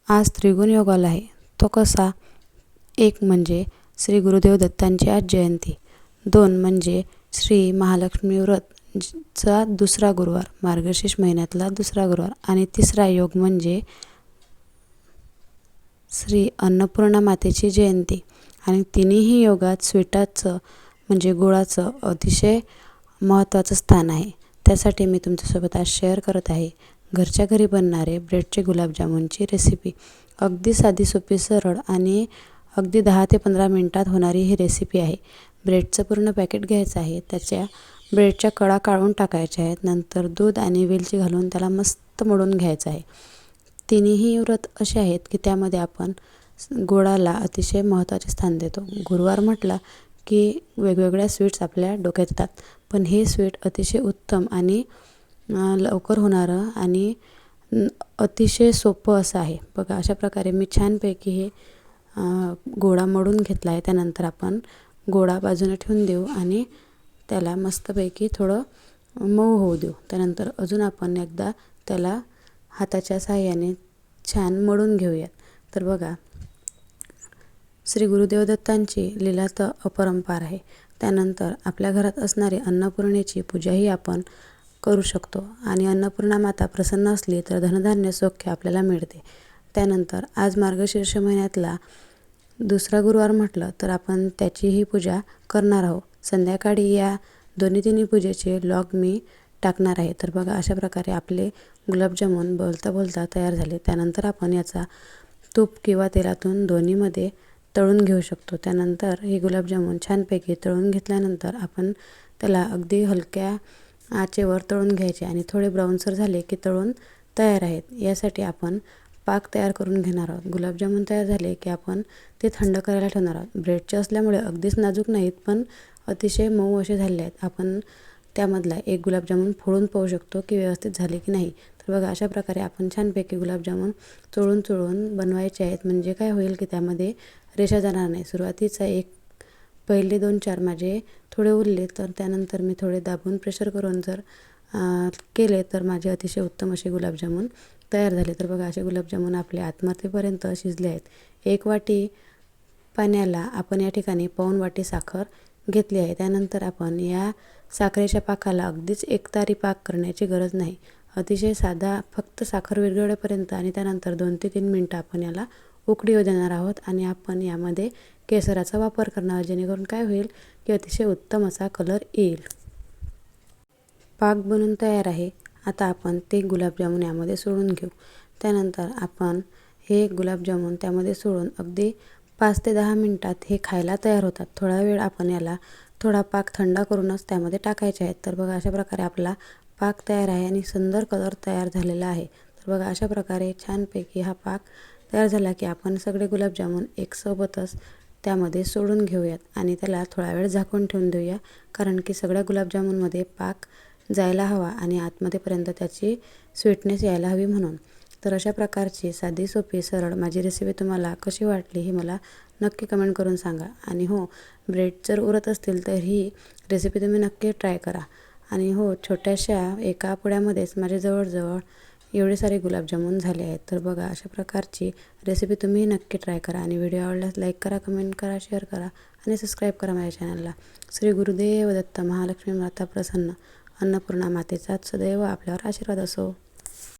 आज त्रिगुण योग आला आहे. तो कसा? एक म्हणजे श्री गुरुदेव दत्तांची आज जयंती, दोन म्हणजे श्री महालक्ष्मी व्रत चा दुसरा गुरुवार, मार्गशीर्ष महिन्यातला दुसरा गुरुवार, आणि तिसरा योग म्हणजे श्री अन्नपूर्णा मातेची जयंती. आणि तिन्ही योगात स्वीटाचं म्हणजे गुळाचं अतिशय महत्त्वाचं स्थान आहे. त्यासाठी मी तुमच्यासोबत आज शेअर करत आहे घरच्या घरी बनणारे ब्रेडचे गुलाबजामुनची रेसिपी. अगदी साधी, सोपी, सरळ आणि अगदी 10 ते 15 मिनिटात होणारी ही रेसिपी आहे. ब्रेडचं पूर्ण पॅकेट घ्यायचं आहे. त्याच्या ब्रेडच्या कडा काढून टाकायच्या आहेत. नंतर दूध आणि वेलची घालून त्याला मस्त मळून घ्यायचं आहे. तिन्ही व्रत असे आहेत की त्यामध्ये आपण गोडाला अतिशय महत्त्वाचे स्थान देतो. गुरुवार म्हटला की वेगवेगळ्या स्वीट्स आपल्या डोक्यात येतात, पण हे स्वीट अतिशय उत्तम आणि लवकर होणारं आणि अतिशय सोपं असं आहे. बघा, अशा प्रकारे मी छानपैकी हे गोळा मळून घेतला आहे. त्यानंतर आपण गोळा बाजूने ठेवून देऊ आणि त्याला मस्तपैकी थोडं मऊ होऊ देऊ. त्यानंतर अजून आपण एकदा त्याला हाताच्या साहाय्याने छान मळून घेऊयात. तर बघा, श्री गुरुदेव दत्तांची लीला तर अपरंपार आहे. त्यानंतर आपल्या घरात असणारी अन्नपूर्णेची पूजाही आपण करू शकतो. आणि अन्नपूर्णा माता प्रसन्न असली तर धनधान्य सौख्य आपल्याला मिळते. त्यानंतर आज मार्गशीर्ष महिन्यातला दुसरा गुरुवार म्हटलं तर आपण त्याचीही पूजा करणार आहोत. संध्याकाळी या तिन्ही पूजेचे लॉग मी टाकणार आहे. तर बघा, अशा प्रकारे आपले गुलाबजामुन बोलता बोलता तयार झाले. त्यानंतर आपण याचा तूप किंवा तेलातून दोन्हीमध्ये तळून घेऊ शकतो. त्यानंतर हे गुलाबजामुन छानपैकी तळून घेतल्यानंतर आपण त्याला अगदी हलक्या आचेवर तळून घ्यायचे आणि थोडे ब्राऊनसर झाले की तळून तयार आहेत. यासाठी आपण पाक तयार करून घेणार आहोत. गुलाबजामुन तयार झाले की आपण ते थंड करायला ठेवणार आहोत. ब्रेडचे असल्यामुळे अगदीच नाजूक नाहीत, पण अतिशय मऊ असे झाले आहेत. आपण त्यामधला एक गुलाबजामुन फोडून पाहू शकतो की व्यवस्थित झाले की नाही. तर बघा, अशा प्रकारे आपण छानपैकी गुलाबजामुन चोळून बनवायचे आहेत. म्हणजे काय होईल की त्यामध्ये रेषा जाणार नाही. सुरुवातीचा पहिले 2-4 माझे थोडे उरले, तर त्यानंतर मी थोडे दाबून प्रेशर करून जर केले तर माझे अतिशय उत्तम असे गुलाबजामुन तयार झाले. तर बघा, असे गुलाबजामुन आपले आत्मार्थेपर्यंत शिजले आहेत. 1 वाटी पाण्याला आपण या ठिकाणी पाऊण वाटी साखर घेतली आहे. त्यानंतर आपण या साखरेच्या पाकाला अगदीच एकतारी पाक करण्याची गरज नाही. अतिशय साधा, फक्त साखर विरघळेपर्यंत आणि त्यानंतर 2 ते 3 मिनटं आपण याला उकळी येऊ देणार आहोत. आणि आपण यामध्ये केसराचा वापर करणार आहोत, जेणेकरून काय होईल की अतिशय उत्तम असा कलर येईल. पाक बनून तयार आहे. आता आपण ते गुलाबजामुन यामध्ये सोडून घेऊ. त्यानंतर आपण हे गुलाबजामुन त्यामध्ये सोडून अगदी 5 ते 10 मिनटात हे खायला तयार होतात. थोडा वेळ आपण याला थोडा पाक थंड करूनच त्यामध्ये टाकायचे आहेत. तर बघा, अशा प्रकारे आपला पाक तयार आहे आणि सुंदर कलर तयार झालेला आहे. तर बघा, अशा प्रकारे छानपैकी हा पाक तयार झाला की आपण सगळे गुलाबजामुन एकसोबतच त्यामध्ये सोडून घेऊयात आणि त्याला थोडा वेळ झाकून ठेवून देऊया. कारण की सगळ्या गुलाबजामुनमध्ये पाक जायला हवा आणि आतमध्येपर्यंत त्याची स्वीटनेस यायला हवी म्हणून. तर अशा प्रकारची साधी, सोपी, सरळ माझी रेसिपी तुम्हाला कशी वाटली हे मला नक्की कमेंट करून सांगा. आणि हो, ब्रेड जर उरत असतील तर ही रेसिपी तुम्ही नक्की ट्राय करा. आणि हो, छोट्याशा एका पुड्यामध्येच माझे जवळजवळ एवढे सारे गुलाबजामुन झाले आहेत. तर बघा, अशा प्रकारची रेसिपी तुम्ही नक्की ट्राय करा. आणि व्हिडिओ आवडल्यास लाईक करा, कमेंट करा, शेअर करा आणि सबस्क्राईब करा माझ्या चॅनलला. श्री गुरुदेव दत्त, महालक्ष्मी माता प्रसन्न, अन्नपूर्णा मातेचा सदैव आपल्यावर आशीर्वाद असो.